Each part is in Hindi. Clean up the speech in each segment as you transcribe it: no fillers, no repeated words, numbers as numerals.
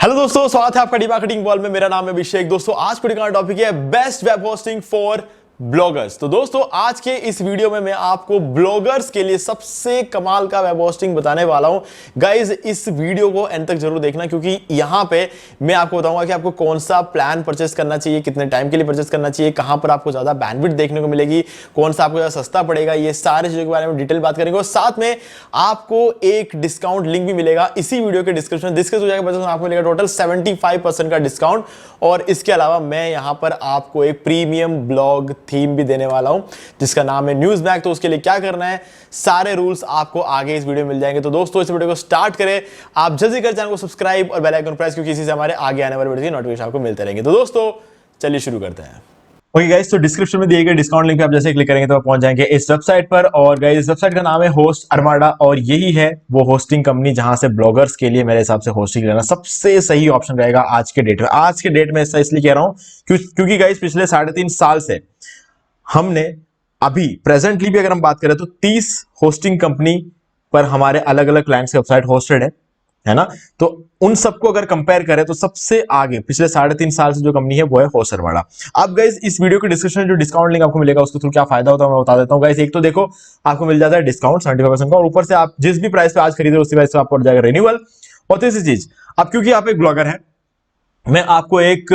हेलो दोस्तों, स्वागत है आपका डी मार्केटिंग वॉल में। मेरा नाम है अभिषेक। दोस्तों आज का टॉपिक है best web hosting for bloggers. तो दोस्तों आज के इस वीडियो में मैं आपको ब्लॉगर्स के लिए सबसे कमाल का वेब होस्टिंग बताने वाला हूं। गाइज इस वीडियो को एंड तक जरूर देखना, क्योंकि यहां पे मैं आपको बताऊंगा कि आपको कौन सा प्लान परचेस करना चाहिए, कितने टाइम के लिए परचेस करना चाहिए, कहां पर आपको ज्यादा बैंडविड्थ देखने को मिलेगी, कौन सा आपको ज्यादा सस्ता पड़ेगा। ये सारी चीजों के बारे में डिटेल बात करेंगे और साथ में आपको एक डिस्काउंट लिंक भी मिलेगा इसी वीडियो के डिस्क्रिप्शन हो जाएगा। आपको मिलेगा टोटल 75% का डिस्काउंट। और इसके अलावा मैं यहां पर आपको एक प्रीमियम ब्लॉग थीम भी देने वाला हूं जिसका नाम है न्यूज़मैग। तो उसके लिए क्या करना है, सारे रूल्स आपको आगे इस वीडियो में मिल जाएंगे। तो दोस्तों इस वीडियो को स्टार्ट करें, आप जल्दी कर चैनल को सब्सक्राइब और बेल आइकन प्रेस, क्योंकि इसी से हमारे आगे आने वाले वीडियो की नोटिफिकेशन आपको मिलते रहेंगे। तो दोस्तों चलिए शुरू करते हैं। ओके गाइस, तो डिस्क्रिप्शन में दिए गए डिस्काउंट लिंक पे आप जैसे क्लिक करेंगे तो आप पहुंच जाएंगे इस वेबसाइट पर। और गाइस इस वेबसाइट का नाम है होस्ट अर्माडा और यही है वो होस्टिंग कंपनी जहां से ब्लॉगर्स के लिए मेरे हिसाब से होस्टिंग लेना सबसे सही ऑप्शन रहेगा आज के डेट में। आज के डेट में ऐसा इसलिए कह रहा हूं क्योंकि गाइस पिछले 3.5 साल से हमने अभी प्रेजेंटली भी अगर हम बात करें तो 30 होस्टिंग कंपनी पर हमारे अलग अलग क्लाइंट्स की वेबसाइट होस्टेड है ना। तो उन सबको अगर कंपेयर करें तो सबसे आगे पिछले 3.5 साल से जो कंपनी है वो है होस्ट अर्माडा। अब गाइस इस वीडियो के डिस्क्रिप्शन में जो डिस्काउंट लिंक आपको मिलेगा उसके थ्रू क्या फायदा होता है मैं बता देता हूं। गाइस एक तो देखो आपको मिल जाता है डिस्काउंट 75% का, और ऊपर से आप जिस भी प्राइस पे आज खरीदे उसी प्राइस पे आपको पड़ जाएगा रिन्यूअल। और तीसरी चीज, अब क्योंकि आप एक ब्लॉगर हैं, मैं आपको एक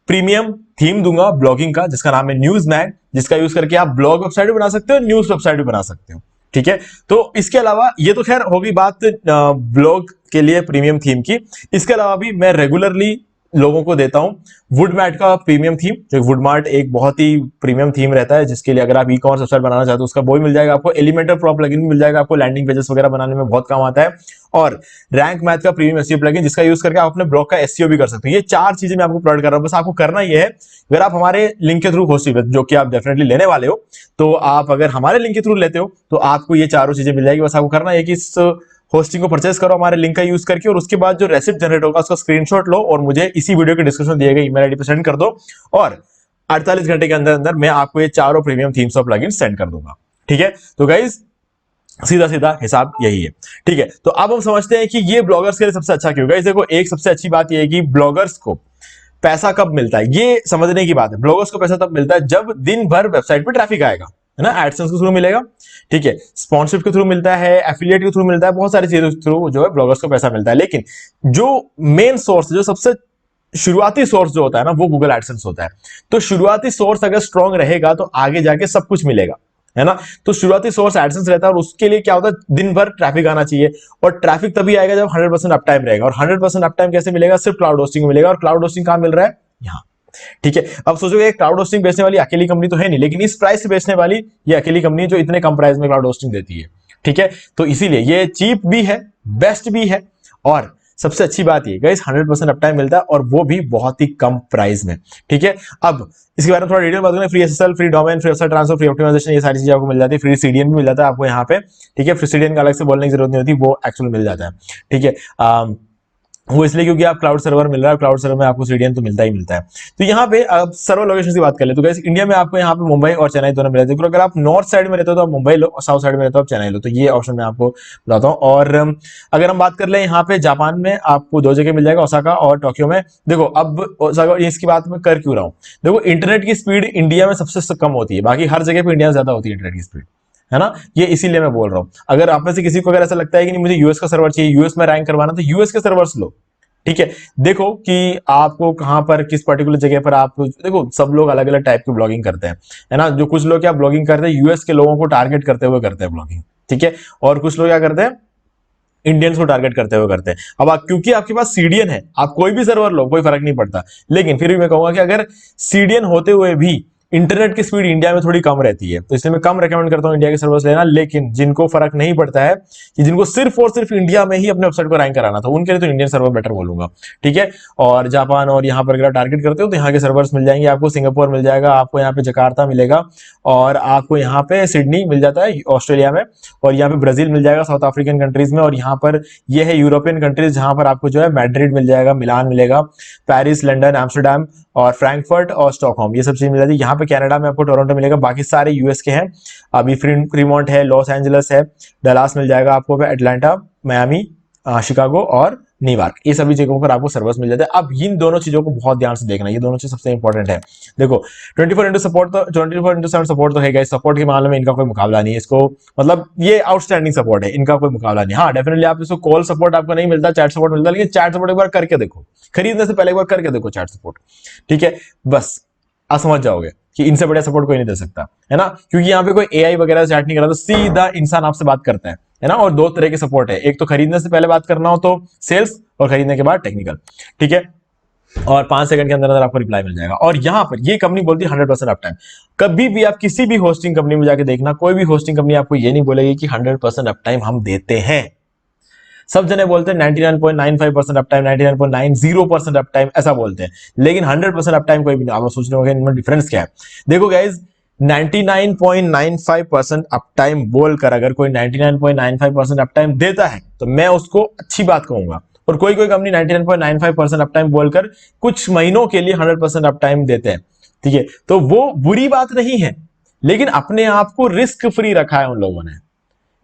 प्रीमियम थीम दूंगा ब्लॉगिंग का जिसका नाम है न्यूज़मैग, जिसका यूज करके आप ब्लॉग वेबसाइट भी बना सकते हो, न्यूज वेबसाइट भी बना सकते हो। ठीक है, तो इसके अलावा ये तो खैर होगी बात ब्लॉग के लिए प्रीमियम थीम की। इसके अलावा भी मैं रेगुलरली लोगों को देता हूं वुडमार्ट का प्रीमियम थीम। जो वुडमार्ट एक बहुत ही प्रीमियम थीम रहता है जिसके लिए अगर आप ई कॉमर्स वेबसाइट बनाना चाहते हो उसका वो भी मिल जाएगा आपको। एलिमेंटर प्रो प्लगइन भी मिल जाएगा आपको, लैंडिंग पेजेस वगैरह बनाने में बहुत काम आता है। और रैंक मैथ का प्रीमियम एसईओ प्लगइन जिसका यूज करके आप अपने ब्लॉग का एसईओ भी कर सकते हो। ये 4 चीजें मैं आपको प्रोवाइड कर रहा हूं। बस आपको करना ये है, अगर आप हमारे लिंक के थ्रू होस्टिंग जो कि आप डेफिनेटली लेने वाले हो, तो आप अगर हमारे लिंक के थ्रू लेते हो तो आपको ये चारों चीजें मिल जाएगी। बस आपको करना है कि इस होस्टिंग को परचेस करो हमारे लिंक का यूज करके, और उसके बाद जो रेसिप्ट जनरेट होगा उसका स्क्रीनशॉट लो और मुझे इसी वीडियो के डिस्क्रिप्शन दिए गए ईमेल आईडी पे सेंड कर दो। और 48 घंटे के अंदर अंदर मैं आपको ये चारों प्रीमियम थीम्स और प्लगइन्स सेंड कर दूंगा। ठीक है, तो गाइस सीधा सीधा हिसाब यही है। ठीक है, तो अब हम समझते हैं कि ये ब्लॉगर्स के लिए सबसे अच्छा क्यों। गाइस देखो, एक सबसे अच्छी बात ये है कि ब्लॉगर्स को पैसा कब मिलता है, ये समझने की बात है। ब्लॉगर्स को पैसा तब मिलता है जब दिन भर वेबसाइट पे ट्रैफिक आएगा, है ना। एडसेंस के थ्रू मिलेगा, ठीक है, स्पॉन्सरशिप के थ्रू मिलता है, एफिलिएट के थ्रू मिलता है, बहुत सारी चीजों के थ्रू जो है ब्लॉगर्स को पैसा मिलता है। लेकिन जो मेन सोर्स, जो सबसे शुरुआती सोर्स जो होता है ना, वो गूगल एडसेंस होता है। तो शुरुआती सोर्स अगर स्ट्रांग रहेगा तो आगे जाके सब कुछ मिलेगा, है ना। तो शुरुआती सोर्स एडसेंस रहता है और उसके लिए क्या होता है, दिन भर ट्रैफिक आना चाहिए। और ट्रैफिक तभी आएगा जब 100% अप टाइम रहेगा। और 100% अप टाइम कैसे मिलेगा, सिर्फ क्लाउड होस्टिंग में मिलेगा। और क्लाउड होस्टिंग कहां मिल रहा है, यहां। ठीक है, अब सोचोगे क्लाउड होस्टिंग बेचने वाली अकेली कंपनी तो है नहीं, लेकिन इस प्राइस से बेचने वाली ये अकेली कंपनी जो इतने कम प्राइस में क्लाउड होस्टिंग देती है। ठीक है, तो इसीलिए ये चीप भी है, बेस्ट भी है, और सबसे अच्छी बात ये गाइस 100% अप टाइम मिलता है और वो भी बहुत ही कम प्राइस में। ठीक है, अब इसके बारे में थोड़ा डिटेल बात करें। Free SSL, free domain, free website transfer, free optimisation, ये सारी चीजें आपको मिल जाती है। फ्री सीडीएन भी मिल जाता है आपको यहाँ पे। ठीक है, फ्री सीडीएन का अलग से बोलने की जरूरत नहीं होती, वो एक्चुअली मिल जाता है। ठीक है, वो इसलिए क्योंकि आप क्लाउड सर्वर मिल रहा है, क्लाउड सर्वर में आपको सीडीएन तो मिलता ही मिलता है। तो यहाँ पे अब सर्वर लोकेशन की बात कर ले तो गाइस इंडिया में आपको यहाँ पे मुंबई और चेन्नई दोनों मिल जाते हैं। अगर आप नॉर्थ साइड में रहते हो तो आप मुंबई लो, और साउथ साइड में रहते हो आप चेन्नई लो। तो ये ऑप्शन मैं आपको बताता हूँ। और अगर हम बात कर ले यहाँ पे जापान में आपको 2 जगह मिल जाएगा, ओसाका और टोक्यो में। देखो अब ओसाका, इसकी बात मैं कर क्यों रहा हूँ, देखो इंटरनेट की स्पीड इंडिया में सबसे कम होती है, बाकी हर जगह पे इंडिया में ज्यादा होती है इंटरनेट की स्पीड, है ना। ये इसीलिए मैं बोल रहा हूँ। अगर आप में से किसी को अगर ऐसा लगता है कि नहीं मुझे यूएस का सर्वर चाहिए, यूएस में रैंक करवाना, तो यूएस के सर्वर्स लो। ठीक है, देखो कि आपको कहां पर किस पर्टिकुलर जगह पर आप, देखो सब लोग अलग अलग टाइप की ब्लॉगिंग करते हैं, है ना। जो कुछ लोग क्या ब्लॉगिंग करते हैं यूएस के लोगों को टारगेट करते हुए करते हैं ब्लॉगिंग, ठीक है। और कुछ लोग क्या करते हैं, इंडियंस को टारगेट करते हुए करते हैं। अब क्योंकि आपके पास सीडीएन है, आप कोई भी सर्वर लो, कोई फर्क नहीं पड़ता। लेकिन फिर भी मैं कहूंगा कि अगर सीडीएन होते हुए भी इंटरनेट की स्पीड इंडिया में थोड़ी कम रहती है, तो इसलिए मैं कम रेकमेंड करता हूं इंडिया के सर्वर्स लेना। लेकिन जिनको फर्क नहीं पड़ता है, कि जिनको सिर्फ और सिर्फ इंडिया में ही अपने वेबसाइट को रैंक कराना था, उनके लिए तो इंडियन सर्वर बेटर बोलूंगा। ठीक है, और जापान और यहाँ पर अगर टारगेट करते हो तो यहाँ के सर्वर्स मिल जाएंगे आपको। सिंगापुर मिल जाएगा आपको, यहाँ पे जकार्ता मिलेगा, और आपको यहाँ पे सिडनी मिल जाता है ऑस्ट्रेलिया में, और यहाँ पे ब्राजील मिल जाएगा साउथ अफ्रीकन कंट्रीज में। और यहाँ पर ये है यूरोपियन कंट्रीज, जहां पर आपको जो है मैड्रिड मिल जाएगा, मिलान मिलेगा, पेरिस, लंदन, एम्स्टर्डम और फ्रैंकफर्ट और स्टॉकहोम, ये सब चीज मिल जाती है। यहाँ पे कनाडा में आपको टोरंटो मिलेगा, बाकी सारे यूएस के हैं। अभी फ्रीमॉन्ट है, लॉस एंजल्स है, डलास मिल जाएगा आपको, एटलांटा, मियामी, शिकागो और नहीं मार्क, ये सभी जगहों पर आपको सर्वर्स मिल जाते हैं। अब इन दोनों चीजों को बहुत ध्यान से देखना, ये दोनों चीज सबसे इंपॉर्टेंट है। देखो 24/7 सपोर्ट तो है गाइस, सपोर्ट के मामले में इनका कोई मुकाबला नहीं है, इसको मतलब ये आउटस्टैंडिंग सपोर्ट है, इनका कोई मुकाबला नहीं। हाँ डेफिनेटली आप इसको कॉल सपोर्ट आपको नहीं मिलता, चैट सपोर्ट मिलता है, लेकिन चैट सपोर्ट एक बार करके देखो, खरीदने से पहले एक बार करके देखो चैट सपोर्ट, ठीक है। बस आप समझ जाओगे कि इनसे बढ़िया सपोर्ट कोई नहीं दे सकता, है ना, क्योंकि यहाँ पे कोई एआई वगैरह चैट नहीं कर रहा, तो सीधा इंसान आपसे बात करता है ना। और दो तरह के सपोर्ट है, एक तो खरीदने से पहले बात करना हो तो सेल्स, और खरीदने के बाद टेक्निकल, ठीक है। और 5 सेकंड के अंदर अंदर आपको रिप्लाई मिल जाएगा। और यहां पर ये कंपनी बोलती है 100% अप टाइम। कभी भी आप किसी भी होस्टिंग कंपनी में जाके देखना, कोई भी होस्टिंग कंपनी आपको ये नहीं बोलेगी कि 100% अप टाइम हम देते हैं। सब जने बोलते हैं 99.95% अप टाइम, 99.90% अप टाइम, ऐसा बोलते हैं, लेकिन 100% अप टाइम कोई भी नहीं। आप सोच रहे होंगे इनमें डिफरेंस क्या है। देखो गाइज 99.95% अप टाइम बोलकर अगर कोई 99.95% अप टाइम देता है तो मैं उसको अच्छी बात कहूंगा, और कोई कोई कंपनी 99.95% अप टाइम बोलकर कुछ महीनों के लिए 100% अप टाइम देते हैं, ठीक है, तो वो बुरी बात नहीं है, लेकिन अपने आप को रिस्क फ्री रखा है उन लोगों ने।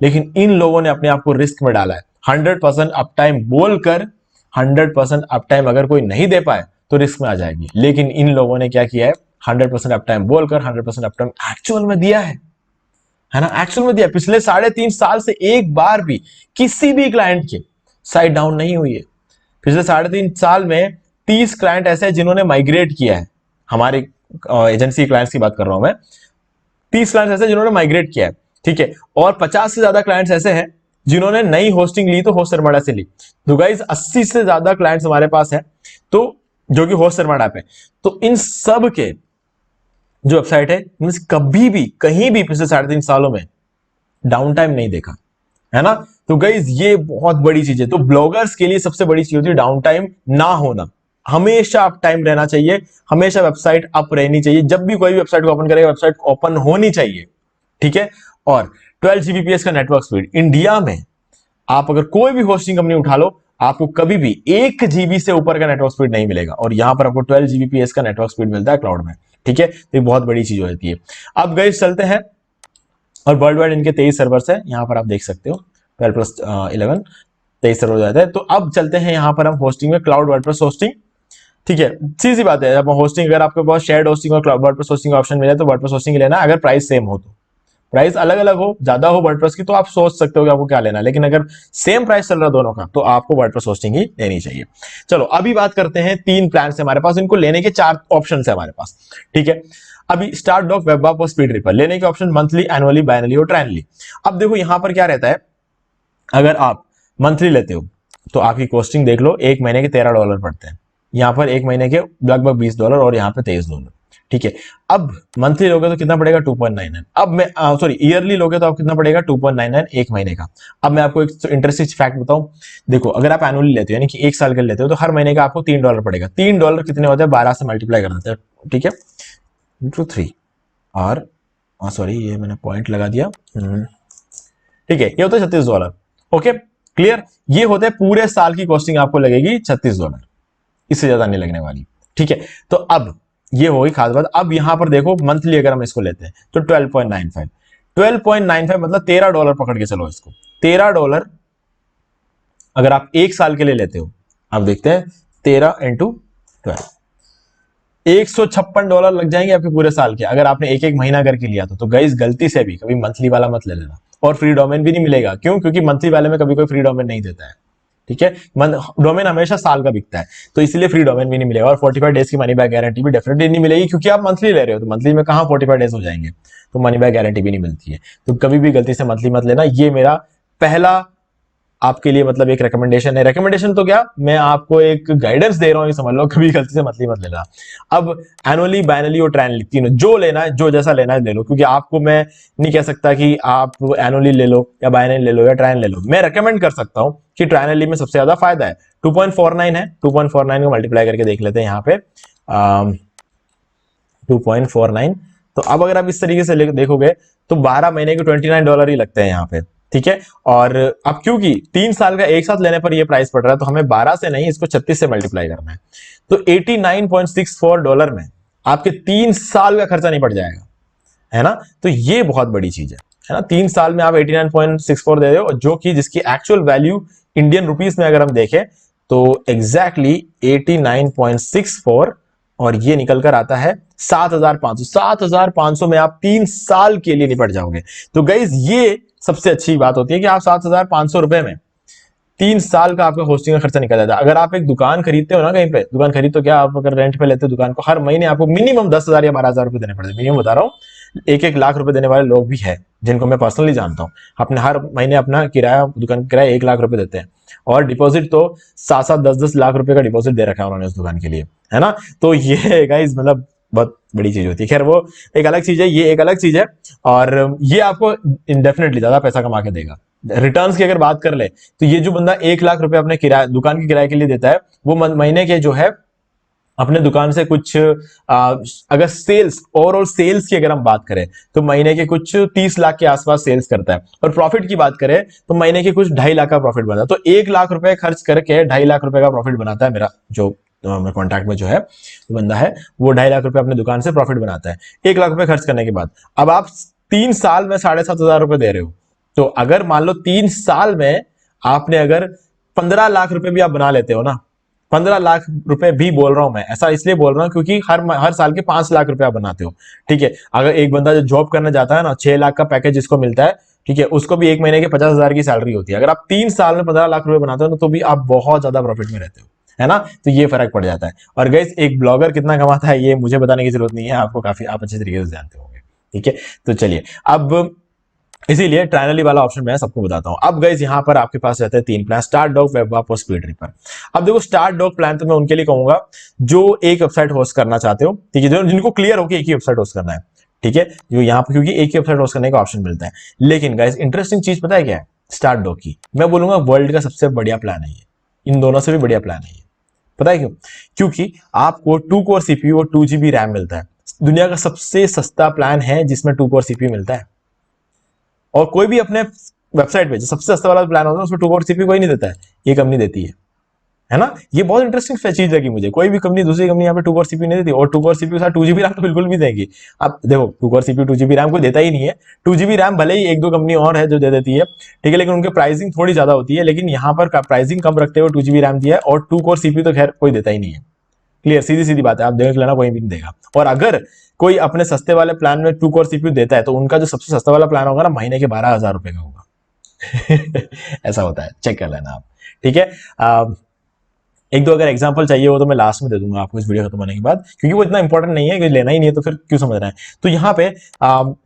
लेकिन इन लोगों ने अपने आप को रिस्क में डाला है। 100% अप टाइम बोलकर 100% अप टाइम अगर कोई नहीं दे पाए तो रिस्क में आ जाएगी, लेकिन इन लोगों ने क्या किया है, 100% अप टाइम बोलकर 100% अप टाइम एक्चुअल में दिया है ना, एक्चुअल में दिया। पिछले 3.5 साल से एक बार भी किसी भी क्लाइंट के साइट डाउन नहीं हुई है। पिछले 3.5 साल में 30 क्लाइंट ऐसे हैं जिन्होंने माइग्रेट किया है, हमारे एजेंसी क्लाइंट्स की बात कर रहा हूं मैं, 30 क्लाइंट्स ऐसे जिन्होंने माइग्रेट किया है, ठीक है। और 50 से ज्यादा क्लाइंट्स ऐसे हैं जिन्होंने नई होस्टिंग ली तो होस्ट सर्माडा से ली। तो गाइस 80 से ज्यादा क्लाइंट्स हमारे पास है, तो जो कि होस्ट सर्माडा पे, तो इन सब के जो वेबसाइट है इनमें कभी भी कहीं भी पिछले 3.5 सालों में डाउन टाइम नहीं देखा, है ना। तो गाइज ये बहुत बड़ी चीज है। तो ब्लॉगर्स के लिए सबसे बड़ी चीज होती है डाउन टाइम ना होना, हमेशा अप टाइम रहना चाहिए, हमेशा वेबसाइट अप रहनी चाहिए। जब भी कोई भी वेबसाइट को ओपन करेगा वेबसाइट ओपन होनी चाहिए, ठीक है। और 12 Gbps का नेटवर्क स्पीड इंडिया में, आप अगर कोई भी होस्टिंग कंपनी उठा लो, आपको कभी भी 1 GB से ऊपर का नेटवर्क स्पीड नहीं मिलेगा, और यहां पर आपको 12 Gbps का नेटवर्क स्पीड मिलता है क्लाउड में, ठीक है। तो ये बहुत बड़ी चीज हो जाती है। अब गाइस चलते हैं, और वर्ल्ड वाइड इनके 23 सर्वर्स है, यहां पर आप देख सकते हो 12+11 23 सर्वर हो जाता है। तो अब चलते हैं यहां पर हम होस्टिंग में, क्लाउड वर्डप्रेस होस्टिंग, ठीक है। सीधी बात है, अब होस्टिंग अगर आपके पास शेयर्ड होस्टिंग और क्लाउड वर्डप्रेस होस्टिंग का ऑप्शन मिले तो वर्डप्रेस होस्टिंग लेना, अगर प्राइस सेम हो तो। प्राइस अलग अलग हो, ज्यादा हो वर्डप्रेस की, तो आप सोच सकते हो कि आपको क्या लेना है, लेकिन अगर सेम प्राइस चल रहा है दोनों का तो आपको वर्डप्रेस होस्टिंग ही लेनी चाहिए। चलो अभी बात करते हैं, 3 प्लान है हमारे पास, इनको लेने के 4 ऑप्शन है हमारे पास, ठीक है। अभी स्टार्ट डॉक, वेबअप और स्पीड रिपर लेने के ऑप्शन मंथली, एनुअली, बाइनली और ट्रायनली। अब देखो यहां पर क्या रहता है, अगर आप मंथली लेते हो तो आपकी कॉस्टिंग देख लो, एक महीने के $13 पड़ते हैं, यहां पर एक महीने के लगभग $20 और यहां पे $23, ठीक है। अब मंथली लोगे तो कितना पड़ेगा 2.99। अब मैं सॉरी ईयरली लोगे तो आप कितना पड़ेगा 2.99 एक महीने का। अब मैं आपको एक इंटरेस्टिंग फैक्ट बताऊं, देखो अगर आप एनुअली लेते हो यानी कि 1 साल के लेते हो तो हर महीने का आपको $3 पड़ेगा। $3 कितने होते हैं, 12 से मल्टीप्लाई कर देते हैं, ठीक है, इंटू 3, और सॉरी ये मैंने पॉइंट लगा दिया, ठीक है, ये होता है $36। ओके क्लियर, ये होते हैं पूरे साल की कॉस्टिंग आपको लगेगी $36, इससे ज्यादा नहीं लगने वाली, ठीक है। तो अब ये होगी खास बात। अब यहां पर देखो मंथली अगर हम इसको लेते हैं तो 12.95 मतलब $13 पकड़ के चलो इसको, $13 अगर आप 1 साल के लिए लेते हो, आप देखते हैं 13 × 12, $156 लग जाएंगे आपके पूरे साल के, अगर आपने एक महीना करके लिया तो गाइस गलती से भी कभी मंथली वाला मत ले लेना, और फ्री डोमेन भी नहीं मिलेगा, क्यों, क्योंकि मंथली वाले में कभी कोई फ्री डोमेन नहीं देता है, ठीक है। डोमेन हमेशा साल का बिकता है, तो इसलिए फ्री डोमेन भी नहीं मिलेगा, और 45 डेज की मनी बैक गारंटी भी डेफिनेटली नहीं मिलेगी, क्योंकि आप मंथली ले रहे हो, तो मंथली में कहां 45 डेज हो जाएंगे, तो मनी बैक गारंटी भी नहीं मिलती है। तो कभी भी गलती से मंथली मत लेना, ये मेरा पहला आपके लिए मतलब एक रिकमेंडेशन है। रिकमेंडेशन तो क्या, मैं आपको एक गाइडेंस दे रहा हूं, ये समझ लो, कभी गलती से मंथली मत लेना। अब एनुअली, बाइनली और ट्रायनली तीनों जो लेना है, जो जैसा लेना है ले लो, क्योंकि आपको मैं नहीं कह सकता कि आप एनुअली ले लो या बाइनली ले लो या ट्रायन ले लो। मैं रेकमेंड कर सकता हूं कि ट्रायनली में सबसे ज्यादा फायदा है। 2.49 है, 2.49 को मल्टीप्लाई करके देख लेते हैं यहाँ पे 2.49। तो अब अगर आप इस तरीके से देखोगे तो 12 महीने के $29 ही लगते हैं यहाँ पे, ठीक है। और अब क्योंकि 3 साल का एक साथ लेने पर ये प्राइस पड़ रहा है, तो हमें 12 से नहीं इसको 36 से मल्टीप्लाई करना है, तो $89.64 में आपके 3 साल का खर्चा नहीं पड़ जाएगा, है ना। तो ये बहुत बड़ी चीज है ना, 3 साल में आप 89.64 दे रहे हो, जो कि जिसकी एक्चुअल वैल्यू इंडियन रुपीस में अगर हम देखें तो एग्जैक्टली 89.64 और ये निकल कर आता है 7,500 में आप 3 साल के लिए निपट जाओगे। तो गाइज ये सबसे अच्छी बात होती है कि आप 7,500 रुपए में 3 साल का आपका होस्टिंग का खर्चा निकल जाता है। अगर आप एक दुकान खरीदते हो ना, कहीं पे दुकान खरीद तो क्या, आप अगर रेंट पे लेते हो दुकान को, हर महीने आपको मिनिमम 10,000 या 12,000 रुपए देने पड़ते हैं। मिनिमम बता रहा हूँ, 1-1 लाख रुपए देने वाले लोग भी हैं जिनको मैं पर्सनली जानता हूँ। अपने हर महीने अपना किराया, दुकान का किराया 1 लाख रुपए देते हैं और डिपॉजिट तो 7-7, 10-10 लाख रुपए का डिपॉजिट दे रखा है उन्होंने उस दुकान के लिए, है ना। तो ये गाइस मतलब बहुत बड़ी चीज होती है। खैर वो एक अलग चीज है, ये एक अलग चीज है, और ये आपको इंडेफिनेटली ज्यादा पैसा कमा के देगा। रिटर्न्स की अगर बात कर ले तो ये जो बंदा 1 लाख रुपए अपने किराया, दुकान के किराए के लिए देता है, वो महीने के जो है अपने दुकान से कुछ अगर सेल्स, ओवरऑल सेल्स की अगर हम बात करें तो महीने के कुछ 30 लाख के आसपास सेल्स करता है। और प्रॉफिट की बात करें तो महीने के कुछ 2.5 लाख का प्रॉफिट बनता है। तो 1 लाख रुपए खर्च करके 2.5 लाख रुपए का प्रॉफिट बनाता है। मेरा जो मेरे कॉन्टैक्ट में जो है तो बंदा है, वो 2.5 लाख रुपए अपने दुकान से प्रॉफिट बनाता है 1 लाख रुपए खर्च करने के बाद। अब आप 3 साल में 7,500 रुपए दे रहे हो, तो अगर मान लो 3 साल में आपने अगर 15 लाख रुपए भी आप बना लेते हो ना, 15 लाख रुपए भी बोल रहा हूं मैं, ऐसा इसलिए बोल रहा हूं क्योंकि हर साल के 5 लाख रुपए आप बनाते हो, ठीक है। अगर एक बंदा जो जॉब करने जाता है ना, 6 लाख का पैकेज जिसको मिलता है, ठीक है, उसको भी 1 महीने के 50,000 की सैलरी होती है। अगर आप 3 साल में 15 लाख रुपए बनाते हो तो भी आप बहुत ज्यादा प्रॉफिट में रहते हो, है ना। तो ये फर्क पड़ जाता है। और गाइस एक ब्लॉगर कितना कमाता है ये मुझे बताने की जरूरत नहीं है, आपको काफी आप अच्छे तरीके से जानते होंगे, ठीक है। तो चलिए, अब इसीलिए ट्रायनली वाला ऑप्शन मैं सबको बताता हूं। अब गाइस यहां पर आपके पास रहते हैं 3 प्लान, स्टार्ट डॉग, वेबवाप और स्पीड रीपर। अब देखो स्टार्ट डॉग प्लान तो मैं उनके लिए कहूंगा जो एक वेबसाइट होस्ट करना चाहते हो, ठीक है, जो जिनको क्लियर हो कि एक ही वेबसाइट होस्ट करना है, ठीक है, जो यहाँ पर क्योंकि एक ही वेबसाइट होस्ट करने का ऑप्शन मिलता है। लेकिन गाइस इंटरेस्टिंग चीज पता है क्या है स्टार्ट डॉग की, मैं बोलूंगा वर्ल्ड का सबसे बढ़िया प्लान है ये, इन दोनों से भी बढ़िया प्लान है ये। पता है क्यों? क्योंकि आपको 2 कोर सीपीयू और 2 GB रैम मिलता है। दुनिया का सबसे सस्ता प्लान है जिसमें 2 कोर सीपीयू मिलता है। और कोई भी अपने वेबसाइट पे जो सबसे सस्ता वाला प्लान होता है उसमें 2 कोर सीपीयू कोई नहीं देता है, ये कंपनी देती है ना। ये बहुत इंटरेस्टिंग चीज लगी मुझे, कोई भी कंपनी, दूसरी कंपनी यहाँ पे 2 कोर सीपीयू नहीं देती। और 2 कोर सीपीयू के साथ 2 GB रैम तो बिल्कुल भी देगी। अब देखो 2 कोर सीपीयू 2 GB रैम कोई देता ही नहीं है। 2 GB रैम भले ही 1-2 कंपनी और है जो दे देती है, ठीक है, लेकिन उनके प्राइसिंग थोड़ी ज्यादा होती है। लेकिन यहाँ पर प्राइसिंग कम रखते हुए 2 GB रैम दिया है, और 2 कोर सीपीयू तो खैर कोई देता ही नहीं है। क्लियर, सीधी सीधी बात है, आप देख लेना कोई भी नहीं देगा। और अगर कोई अपने सस्ते वाले प्लान में 2 कोर सीपीयू देता है तो उनका जो सबसे सस्ता वाला प्लान होगा ना, महीने के 12,000 रुपए का होगा। ऐसा होता है, चेक कर लेना आप, ठीक है। 1-2 अगर एग्जांपल चाहिए हो तो मैं लास्ट में दे दूंगा आपको इस वीडियो खत्म होने के बाद, क्योंकि वो इतना इंपॉर्टेंट नहीं है कि लेना ही नहीं है तो फिर क्यों समझ रहे हैं। तो यहाँ पे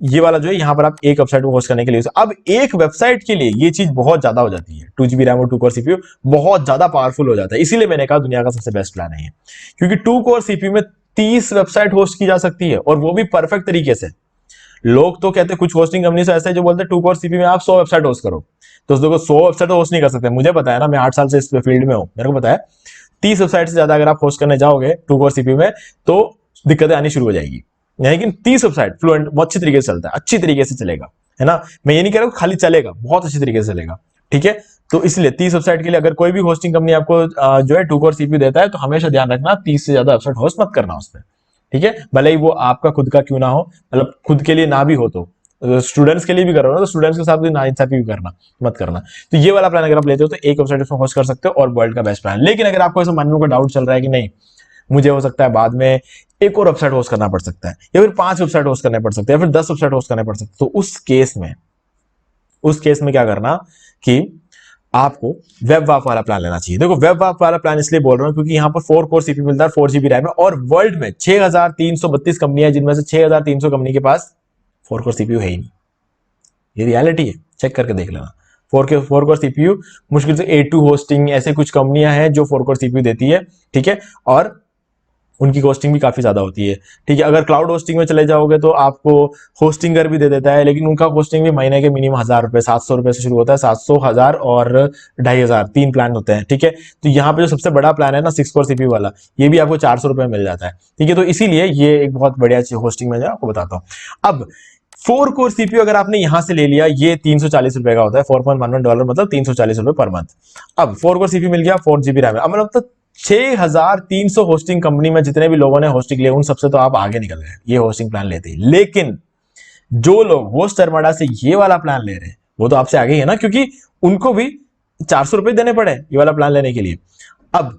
ये वाला जो है, यहाँ पर आप एक वेबसाइट को होस्ट करने के लिए, अब एक वेबसाइट के लिए ये चीज बहुत ज्यादा हो जाती है। 2 GB रैम और 2 कोर सीपीयू बहुत ज्यादा पावरफुल हो जाता है। इसीलिए मैंने कहा दुनिया का सबसे बेस्ट प्लान है ये, क्योंकि 2 कोर सीपीयू में 30 वेबसाइट होस्ट की जा सकती है, और वो भी परफेक्ट तरीके से। लोग तो कहते हैं, कुछ होस्टिंग कंपनी से ऐसे जो बोलते हैं 2 कोर सीपीयू में आप 100 वेबसाइट होस्ट करो, तो देखो 100 वेबसाइट होस्ट नहीं कर सकते। मुझे पता है ना, मैं 8 साल से इस फील्ड में हूं, मेरे को पता है 30 वेबसाइट से ज्यादा अगर आप होस्ट करने जाओगे 2 कोर सीपीयू में तो दिक्कतें आनी शुरू हो जाएगी। लेकिन 30 वेबसाइट फ्लुएंट बहुत अच्छी तरीके से चलता है, अच्छी तरीके से चलेगा, है ना। मैं ये नहीं कह रहा हूं खाली चलेगा, बहुत अच्छी तरीके से चलेगा, ठीक है। तो इसलिए 30 वेबसाइट के लिए अगर कोई भी होस्टिंग कंपनी आपको जो है 2 कोर सीपीयू देता है तो हमेशा ध्यान रखना 30 से ज्यादा वेबसाइट होस्ट मत करना उस पर, ठीक है। भले ही वो आपका खुद का क्यों ना हो, मतलब खुद के लिए ना भी हो तो स्टूडेंट्स के लिए भी करो ना, तो स्टूडेंट्स के साथ भी नाइंसाफी भी करना मत करना। तो ये वाला प्लान अगर आप लेते हो तो एक वेबसाइट उसमें होस्ट कर सकते हो, और वर्ल्ड का बेस्ट प्लान। लेकिन अगर आपको ऐसा मन में कोई डाउट चल रहा है कि नहीं, मुझे हो सकता है बाद में एक और वेबसाइट होस्ट करना पड़ सकता है, या फिर 5 वेबसाइट होस्ट करने पड़ सकते हैं, या फिर 10 वेबसाइट होस्ट करने पड़ सकते हैं, तो उस केस में क्या करना कि आपको वेबवाप वाला प्लान लेना चाहिए। देखो वेबवाप वाला प्लान इसलिए बोल रहा हूं क्योंकि यहाँ पर 4 कोर सीपीयू मिलता है, 4 GB रैम है, और वर्ल्ड में 6,332 कंपनियां, जिनमें से 6,300 कंपनी के पास 4 कोर सीपीयू है ही नहीं। ये रियलिटी है, चेक करके देख लेना। 4 कोर सीपीयू मुश्किल से A2 होस्टिंग ऐसे कुछ कंपनियां हैं जो 4 कोर सीपीयू देती है, ठीक है, और उनकी होस्टिंग भी काफी ज्यादा होती है, ठीक है। अगर क्लाउड होस्टिंग में चले जाओगे तो आपको होस्टिंगर भी दे देता है, लेकिन उनका होस्टिंग भी महीने के मिनिमम 1,000 रुपए, 700 रुपए से शुरू होता है, 700, 1,000 और 2,500, 3 प्लान होते हैं, ठीक है। तो यहाँ पे जो सबसे बड़ा प्लान है ना 6 कोर सीपीयू वाला, ये भी आपको 400 रुपए में मिल जाता है, ठीक है। तो इसीलिए ये एक बहुत बढ़िया होस्टिंग में आपको बताता हूँ। अब 4 कोर सीपीयू अगर आपने यहां से ले लिया, ये 340 रुपए का होता है, $4.11 मतलब 340 रुपए पर मंथ। अब 4 कोर सीपीयू मिल गया, 4 GB रैम है, अब मतलब 6,300 होस्टिंग कंपनी में जितने भी लोगों ने होस्टिंग लिया उन सबसे तो आप आगे निकल गए ये होस्टिंग प्लान लेते ही। लेकिन जो लोग होस्ट अरमाडा से ये वाला प्लान ले रहे हैं वो तो आपसे आगे ही है ना, क्योंकि उनको भी 400 रुपए देने पड़े ये वाला प्लान लेने के लिए। अब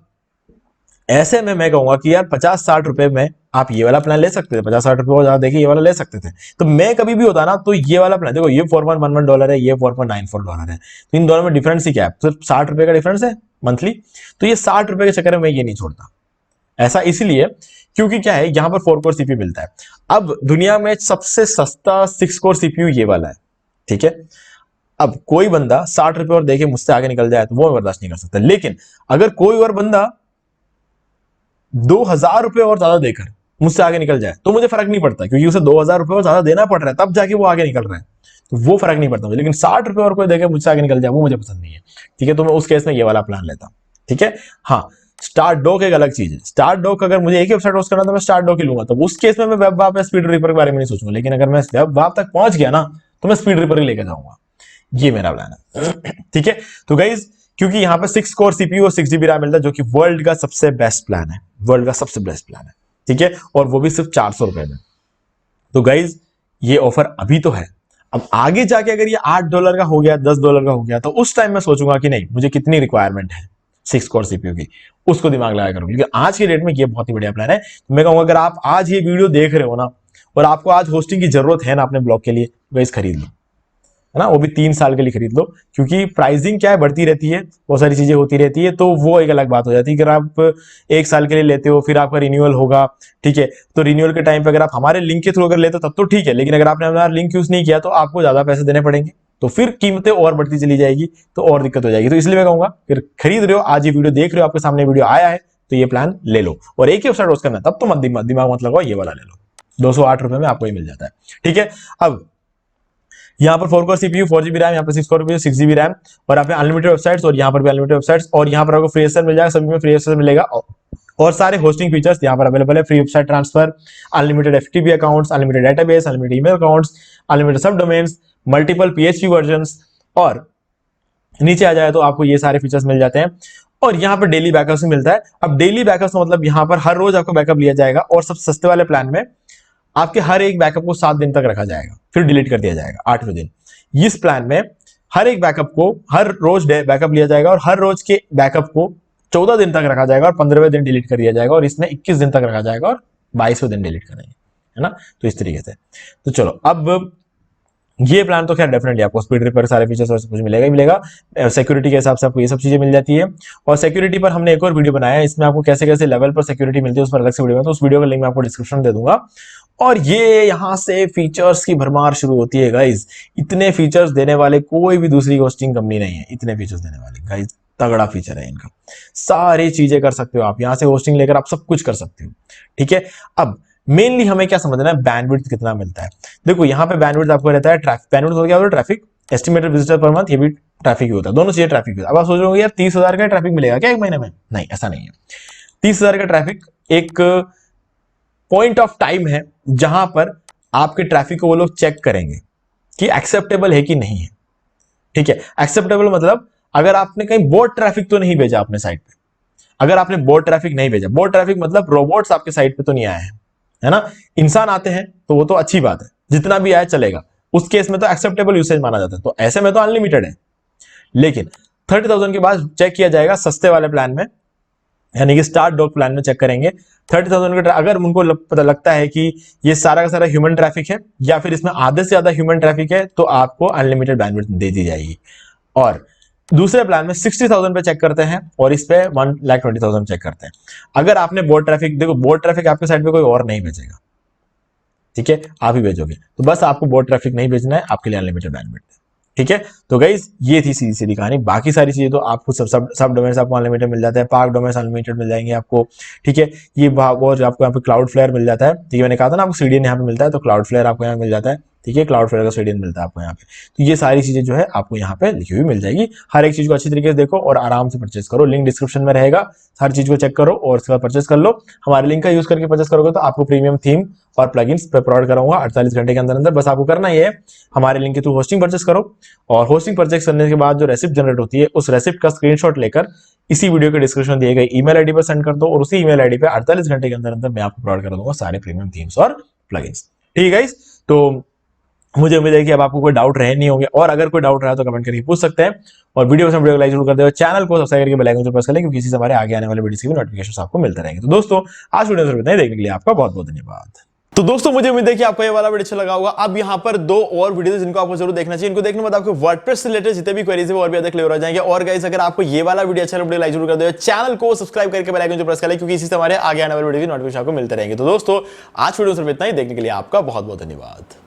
ऐसे में मैं कहूंगा कि यार 50-60 रुपए में आप ये वाला प्लान ले सकते थे, 50-60 रुपए और ज्यादा देखिए ये वाला ले सकते थे। तो मैं कभी भी होता ना तो ये वाला प्लान, देखो ये $4.11 है, ये $4.94 है, तो इन दोनों में डिफरेंस ही क्या है, सिर्फ 60 रुपए का डिफरेंस है मंथली। तो ये 60 रुपए के चक्कर में मैं ये नहीं छोड़ता। ऐसा इसलिए क्योंकि क्या है, यहां पर 4 कोर सीपीयू मिलता है। अब दुनिया में सबसे सस्ता 6 कोर सीपीयू ये वाला है, ठीक है। अब कोई बंदा 60 रुपए और देके मुझसे आगे निकल जाए तो वो बर्दाश्त नहीं कर सकता, लेकिन अगर कोई और बंदा 2000 रुपए और ज्यादा देकर मुझसे आगे निकल जाए तो मुझे फर्क नहीं पड़ता, क्योंकि उसे 2000 रुपए और ज्यादा देना पड़ रहा है तब जाके वो आगे निकल रहा है, तो वो फर्क नहीं पड़ता मुझे। लेकिन 60 रुपए और कोई देकर मुझसे आगे निकल जाए वो मुझे पसंद नहीं है, ठीक है। तो मैं उस केस में ये वाला प्लान लेता, ठीक है। हाँ, स्टार्ट डॉक एक अलग चीज है। स्टार्ट डॉक अगर मुझे एक ही वेबसाइट होस्ट करना तो मैं स्टार्ट डॉक ही लूंगा, तो उस केस में मैं वेब वाप या स्पीड रीपर के बारे में नहीं सोचूंगा। लेकिन अगर मैं वेब वाप तक पहुंच गया ना तो मैं स्पीड रीपर ही लेकर जाऊंगा, ये मेरा प्लान है, ठीक है। तो गाइज क्योंकि यहाँ पे 6 कोर सीपीयू और 6 GB रैम मिलता है, जो कि वर्ल्ड का सबसे बेस्ट प्लान है, वर्ल्ड का सबसे बेस्ट प्लान है, ठीक है। और वो भी सिर्फ 400 रुपए में। तो गाइज ये ऑफर अभी तो है, अब आगे जाके अगर ये $8 का हो गया, $10 का हो गया, तो उस टाइम मैं सोचूंगा कि नहीं मुझे कितनी रिक्वायरमेंट है 6 कोर सीपीयू की, उसको दिमाग लगा करूंगा। लेकिन आज के डेट में ये बहुत ही बढ़िया प्लान है। तो मैं कहूंगा अगर आप आज ये वीडियो देख रहे हो ना और आपको आज होस्टिंग की जरूरत है ना अपने ब्लॉग के लिए, गाइज खरीद लो, है ना, वो भी 3 साल के लिए खरीद लो। क्योंकि प्राइसिंग क्या है, बढ़ती रहती है, बहुत सारी चीजें होती रहती है, तो वो एक अलग बात हो जाती है। अगर आप 1 साल के लिए लेते हो फिर आपका रिन्यूअल होगा, ठीक है, तो रिन्यूअल के टाइम पे अगर आप हमारे लिंक के थ्रू अगर लेते हो तब तो ठीक है, लेकिन अगर आपने हमारा लिंक यूज नहीं किया तो आपको ज्यादा पैसे देने पड़ेंगे, तो फिर कीमतें और बढ़ती चली जाएगी, तो और दिक्कत हो जाएगी। तो इसलिए मैं कहूंगा फिर खरीद रहे हो, आज ये वीडियो देख रहे हो, आपके सामने वीडियो आया है, तो ये प्लान ले लो। और एक ही वेबसाइट होस्ट करना है तब तो मत दिमाग मत लगाओ, ये वाला ले लो, 208 रुपए में आपको ये मिल जाता है, ठीक है। अब यहाँ पर 4 कोर सीपीयू, 4 GB रैम, यहाँ पर 6 कोर सीपीयू, 6 GB रैम, और यहाँ पे अनलिमिटेड वेबसाइट्स, और यहाँ पर भी अनलिमिटेड वेबसाइट्स, और यहाँ पर आपको फ्री एक्सेस मिल जाएगा, सभी में फ्री एक्सेस मिलेगा, और सारे होस्टिंग फीचर्स यहाँ पर अवेलेबल है। Free website transfer, unlimited FTP accounts, unlimited database, unlimited email accounts, unlimited सब डोमेन्स, मल्टीपल PHP वर्जन्स, और नीचे आ जाए तो आपको ये सारे फीचर्स मिल जाते हैं। और यहाँ पर डेली बैकअप भी मिलता है। अब डेली बैकअप का मतलब यहाँ पर हर रोज आपको बैकअप लिया जाएगा, और सबसे सस्ते वाले प्लान में आपके हर एक बैकअप को 7 दिन तक रखा जाएगा, फिर डिलीट कर दिया जाएगा 8वें दिन। इस प्लान में हर एक बैकअप को हर रोज बैकअप लिया जाएगा, और हर रोज के बैकअप को 14 दिन तक रखा जाएगा, और 15वें दिन डिलीट कर दिया जाएगा, और इसमें 21 दिन तक रखा जाएगा, और 22वें दिन डिलीट करेंगे, है ना। तो इस तरीके से, तो चलो अब ये प्लान तो खैर डेफिनेटली आपको स्पीड रिपेयर सारे फीचर्स और सब कुछ मिलेगा ही मिलेगा। सिक्योरिटी के हिसाब से आपको ये सब चीजें मिल जाती है। और सिक्योरिटी पर हमने एक और वीडियो बनाया है, इसमें आपको कैसे कैसे लेवल पर सिक्योरिटी मिलती है उस पर अलग से वीडियो है, तो उस वीडियो का लिंक मैं आपको डिस्क्रिप्शन दे दूंगा। और ये यहाँ से फीचर्स की भरमार शुरू होती है गाइज। इतने फीचर्स देने वाले कोई भी दूसरी होस्टिंग कंपनी नहीं है, इतने फीचर्स देने वाले गाइज, तगड़ा फीचर है इनका। सारी चीजें कर सकते हो आप यहाँ से, होस्टिंग लेकर आप सब कुछ कर सकते हो, ठीक है। अब मेनली हमें क्या समझना है, बैंडविड्थ कितना मिलता है। देखो यहाँ पे बैंडविड्थ आपको रहता है, बैंडविड्थ हो गया traffic, estimated visitor per month, ये भी ट्रैफिक ही होता है, दोनों चीजें ट्रैफिक होता है। अब आप सोच रहे हो यार 30,000 का ट्रैफिक मिलेगा क्या एक महीने में? नहीं, ऐसा नहीं है। 30,000 का ट्रैफिक एक पॉइंट ऑफ टाइम है जहां पर आपके ट्रैफिक को वो लोग चेक करेंगे कि एक्सेप्टेबल है कि नहीं है, ठीक है। एक्सेप्टेबल मतलब अगर आपने कहीं बोट ट्रैफिक तो नहीं भेजा अपने साइट पे, अगर आपने बोट ट्रैफिक नहीं भेजा, बोट ट्रैफिक मतलब रोबोट्स आपके साइट पे तो नहीं आए हैं, है ना, इंसान आते हैं तो वो तो अच्छी बात है, जितना भी आए चलेगा, उस केस में तो एक्सेप्टेबल यूसेज माना जाता है। तो ऐसे में तो अनलिमिटेड है, लेकिन 30,000 के बाद चेक किया जाएगा सस्ते वाले प्लान में, यानी कि स्टार्ट डॉक प्लान में चेक करेंगे 30,000 का। अगर उनको पता लगता है कि ये सारा का सारा ह्यूमन ट्रैफिक है, या फिर इसमें आधे से ज्यादा ह्यूमन ट्रैफिक है, तो आपको अनलिमिटेड बैंडविड्थ दे दी जाएगी। और दूसरे प्लान में 60,000 पे चेक करते हैं, और इस पे 1,20,000 चेक करते हैं। अगर आपने बोट ट्रैफिक, देखो बोट ट्रैफिक आपके साइड पे कोई और नहीं भेजेगा, ठीक है, आप ही भेजोगे, तो बस आपको बोट ट्रैफिक नहीं भेजना है, आपके लिए अनलिमिटेड बैंडविड्थ है, ठीक है। तो गाइस ये थी सीधी सीधी कहानी। बाकी सारी चीजें तो आपको सब डोमेन्स आपको अनलिमिटेड मिल जाता है, पार्क डोमेन्स अनलिमिटेड मिल जाएंगे आपको, ठीक है। ये और आपको यहाँ पे क्लाउड फ्लेयर मिल जाता है, ठीक है, मैंने कहा था ना आपको सीडीएन यहाँ पे मिलता है, तो क्लाउड फ्लेयर आपको यहाँ मिल जाता है, ठीक है, क्लाउड फ्लेयर का सीडीएन मिलता है आपको यहाँ पे। तो ये सारी चीजें जो है आपको यहाँ पे लिखी हुई मिल जाएगी। हर एक चीज को अच्छी तरीके से देखो और आराम से परचेस करो, लिंक डिस्क्रिप्शन में रहेगा, हर चीज को चेक करो और उसके बाद परचेस कर लो। हमारे लिंक का यूज करके परचेस करोगे तो आपको प्रीमियम थीम और प्लगइन्स प्रोवाइड कराऊंगा 48 घंटे के अंदर अंदर। बस आपको करना ये है, हमारे लिंक के थ्रू होस्टिंग परचेस करो, और होस्टिंग परचेस करने के बाद जो रेसिप्ट जनरेट होती है, उस रेसिप्ट का स्क्रीनशॉट लेकर इसी वीडियो के डिस्क्रिप्शन दिए गए ईमेल आईडी पर सेंड कर दो, और उसी ईमेल आईडी पे 48 घंटे के अंदर अंदर मैं आपको प्रोवाइड कर दूंगा सारे प्रीमियम थीम्स और प्लगइन्स, ठीक है गाइस। तो मुझे उम्मीद है कि अब आपको कोई डाउट रहे नहीं होंगे, और अगर कोई डाउट रहा तो कमेंट करके पूछ सकते हैं। और वीडियो को लाइक जरूर कर दे, चैनल को सब्सक्राइब करके बेल आइकन को प्रेस कर लें, क्योंकि इसी से हमारे आगे आने वाले वीडियोस की भी नोटिफिकेशन आपको मिलते रहेंगे। तो दोस्तों आज वीडियो में इतना ही, देखने के लिए आपका बहुत बहुत धन्यवाद। तो दोस्तों मुझे उम्मीद है कि आपको ये वाला वीडियो अच्छा लगा होगा। अब यहाँ पर 2 और वीडियोस जिनको आपको जरूर देखना चाहिए। इनको देखने के बाद आपको वर्डप्रेस से रिलेटेड जितने भी क्वेरीज है वो और भी अधिक क्लियर हो जाएंगे। और गाइस अगर आपको ये वाला वीडियो अच्छा लगे, लाइक जरूर कर दो, चैनल को सब्सक्राइब करके बेल आइकन को प्रेस कर लें, क्योंकि इसी से हमारे आगे आने वाले वीडियो की नोटिफिकेशन आपको मिलते रहेंगे। तो दोस्तों आज वीडियो सिर्फ इतना ही, देखने के लिए आपका बहुत बहुत धन्यवाद।